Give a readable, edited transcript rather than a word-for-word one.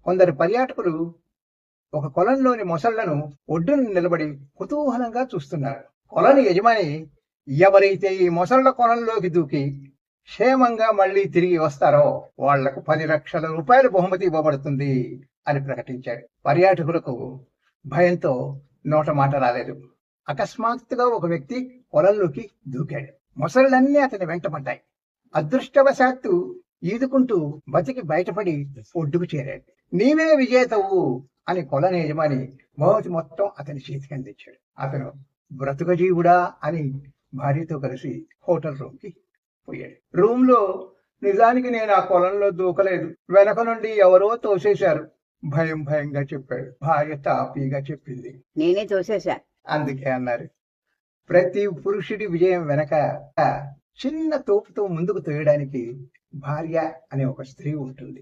కొందరు పర్యాటకులు ఒక కొలంలోని మొసళ్లను ఒడ్డున నిలబడి కుతూహలంగా చూస్తున్నారు. కొలని యజమాని, ఎవరైతే ఈ మొసళ్ల కొలంలోకి దూకి క్షేమంగా మళ్లీ తిరిగి వస్తారో వాళ్లకు 10 లక్షల రూపాయలు బహుమతి ఇవ్వబడుతుంది అని ప్రకటించాడు. పర్యాటకులకు భయంతో నోట మాట రాలేదు. అకస్మాత్తుగా ఒక వ్యక్తి కొలంలోకి దూకాడు. మొసళ్ళన్నీ అతని వెంటపడ్డాయి. అదృష్టవశాత్తు ఈదుకుంటూ బతికి బయటపడి ఒడ్డుకు చేరాడు. నీవే విజేతవు అని కొలని యజమాని బహుమతి మొత్తం అతని చేతికి అందించాడు. అతను బ్రతుకజీవుడా అని భార్యతో కలిసి హోటల్ రూమ్ కి పోయాడు. రూమ్ లో, నిజానికి నేను ఆ కొలంలో దూకలేదు, వెనక నుండి ఎవరో తోసేశారు, భయం భయంగా చెప్పాడు. భార్య తాపీగా చెప్పింది, నేనే తోసేశా. అందుకే అన్నారు, ప్రతి పురుషుడి విజయం వెనక చిన్న తోపుతో ముందుకు తోయడానికి భార్య అనే ఒక స్త్రీ ఉంటుంది.